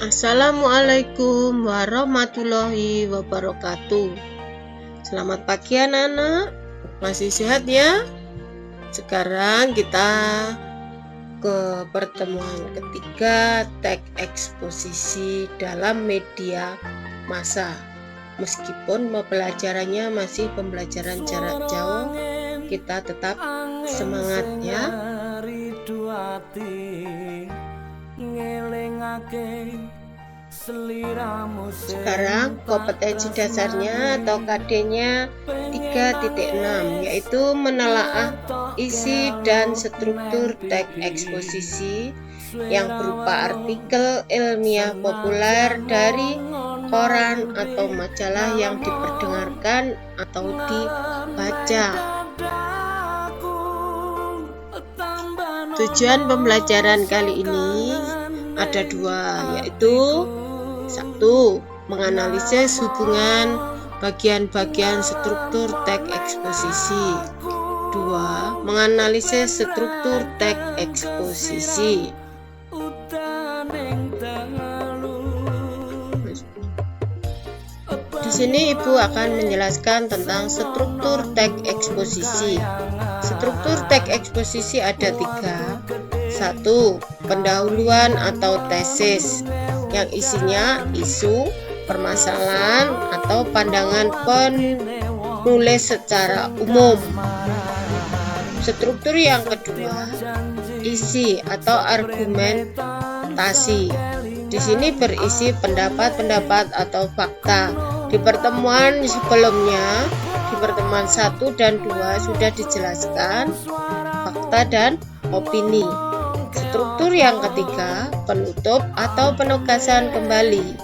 Assalamualaikum warahmatullahi wabarakatuh. Selamat pagi anak-anak, masih sehat ya? Sekarang kita ke pertemuan ketiga teks eksposisi dalam media massa. Meskipun pembelajarannya masih pembelajaran jarak jauh, kita tetap semangat ya. Sekarang kompetensi dasarnya atau KD-nya 3.6, yaitu menelaah isi dan struktur teks eksposisi yang berupa artikel ilmiah populer dari koran atau majalah yang diperdengarkan atau dibaca. Tujuan pembelajaran kali ini ada dua, yaitu 1. Menganalisis hubungan bagian-bagian struktur teks eksposisi. 2. Menganalisis struktur teks eksposisi. Di sini Ibu akan menjelaskan tentang struktur teks eksposisi. Struktur teks eksposisi ada 3. 1. Pendahuluan atau tesis yang isinya isu, permasalahan, atau pandangan penulis secara umum. Struktur yang kedua, isi atau argumentasi. Di sini berisi pendapat-pendapat atau fakta. Di pertemuan sebelumnya, di pertemuan 1 dan 2 sudah dijelaskan fakta dan opini. Struktur yang ketiga, penutup atau penegasan kembali.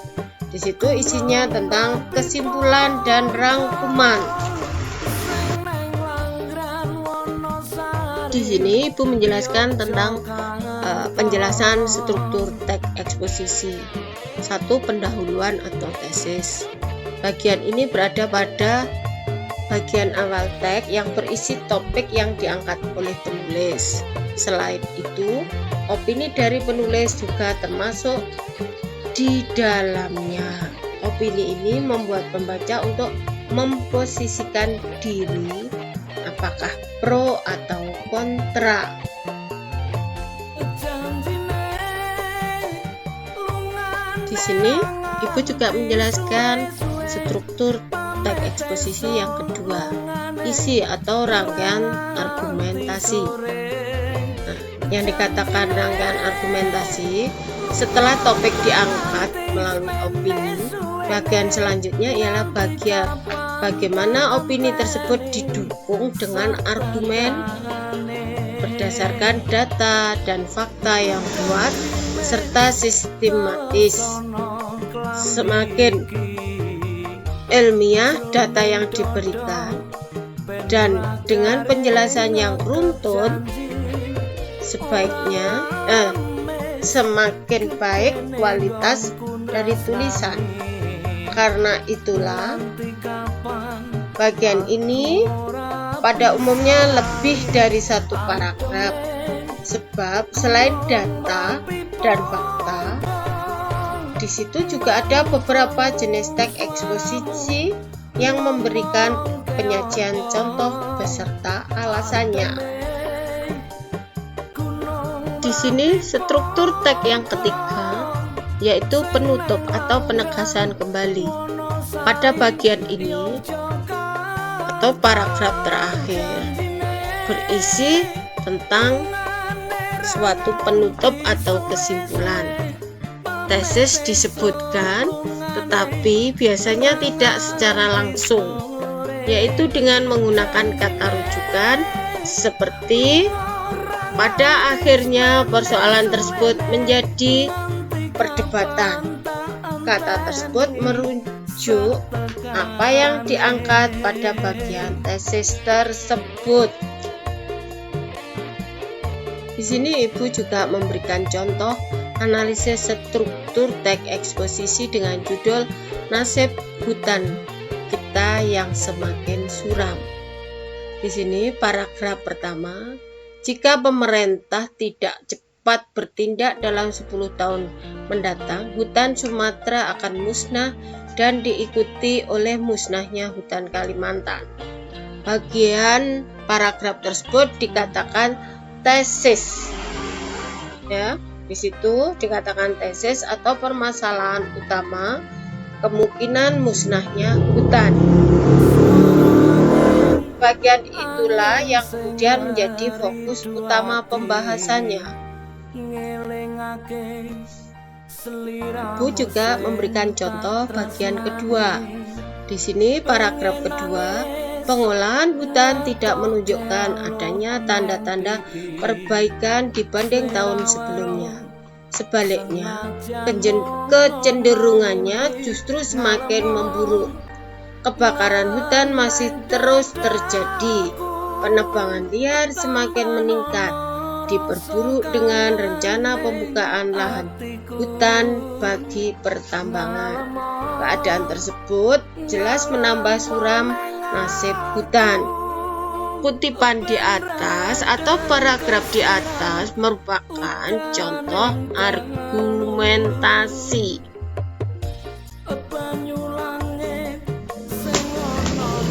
Di situ isinya tentang kesimpulan dan rangkuman. Di sini Ibu menjelaskan tentang penjelasan struktur teks eksposisi. 1. Pendahuluan atau tesis. Bagian ini berada pada bagian awal teks yang berisi topik yang diangkat oleh penulis. Selain itu, opini dari penulis juga termasuk di dalamnya. Opini ini membuat pembaca untuk memposisikan diri apakah pro atau kontra. Di sini Ibu juga menjelaskan struktur teks eksposisi yang kedua, isi atau rangkaian argumentasi. Yang dikatakan rangkaian argumentasi, setelah topik diangkat melalui opini, bagian selanjutnya ialah bagaimana opini tersebut didukung dengan argumen berdasarkan data dan fakta yang kuat serta sistematis. Semakin ilmiah data yang diberikan dan dengan penjelasan yang runtun, semakin baik kualitas dari tulisan. Karena itulah bagian ini pada umumnya lebih dari satu paragraf, sebab selain data dan fakta, di situ juga ada beberapa jenis teks eksposisi yang memberikan penyajian contoh beserta alasannya. Di sini struktur teks yang ketiga, yaitu penutup atau penegasan kembali. Pada bagian ini atau paragraf terakhir berisi tentang suatu penutup atau kesimpulan. Tesis disebutkan, tetapi biasanya tidak secara langsung, yaitu dengan menggunakan kata rujukan seperti pada akhirnya persoalan tersebut menjadi perdebatan. Kata tersebut merujuk apa yang diangkat pada bagian tesis tersebut. Di sini Ibu juga memberikan contoh analisis struktur teks eksposisi dengan judul Nasib Hutan Kita yang Semakin Suram. Di sini paragraf pertama, jika pemerintah tidak cepat cepat bertindak dalam 10 tahun mendatang, hutan Sumatera akan musnah dan diikuti oleh musnahnya hutan Kalimantan. Bagian paragraf tersebut dikatakan tesis. Ya, di situ dikatakan tesis atau permasalahan utama kemungkinan musnahnya hutan. Bagian itulah yang kemudian menjadi fokus utama pembahasannya. Ibu juga memberikan contoh bagian kedua. Di sini paragraf kedua, pengolahan hutan tidak menunjukkan adanya tanda-tanda perbaikan dibanding tahun sebelumnya. Sebaliknya, kecenderungannya justru semakin memburuk. Kebakaran hutan masih terus terjadi, penebangan liar semakin meningkat, diperburuk dengan rencana pembukaan lahan hutan bagi pertambangan. Keadaan tersebut jelas menambah suram nasib hutan. Kutipan di atas atau paragraf di atas merupakan contoh argumentasi.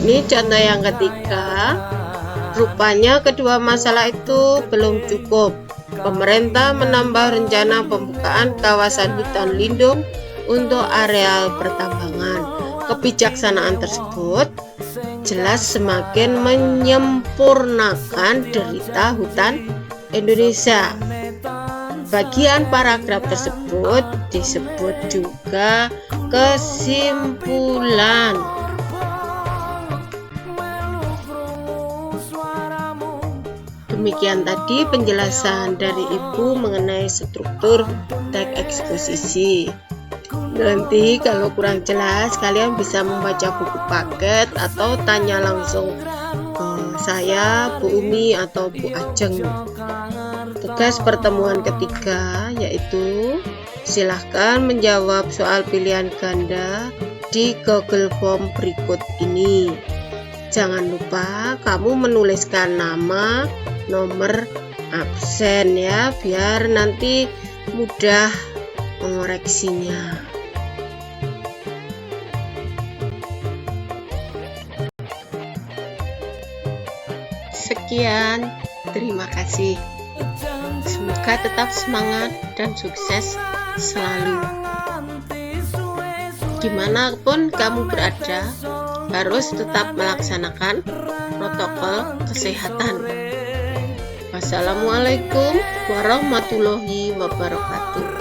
Ini contoh yang ketiga. Rupanya kedua masalah itu belum cukup. Pemerintah menambah rencana pembukaan kawasan hutan lindung untuk areal pertambangan. Kebijaksanaan tersebut jelas semakin menyempurnakan derita hutan Indonesia. Bagian paragraf tersebut disebut juga kesimpulan. Demikian tadi penjelasan dari Ibu mengenai struktur teks eksposisi. Nanti kalau kurang jelas kalian bisa membaca buku paket atau tanya langsung ke saya, Bu Umi atau Bu Ajeng. Tugas pertemuan ketiga yaitu silahkan menjawab soal pilihan ganda di Google Form berikut ini. Jangan lupa kamu menuliskan nama, nomor absen ya, biar nanti mudah mengoreksinya. Sekian, terima kasih. Semoga tetap semangat dan sukses selalu. Dimanapun kamu berada, harus tetap melaksanakan protokol kesehatan. Wassalamualaikum warahmatullahi wabarakatuh.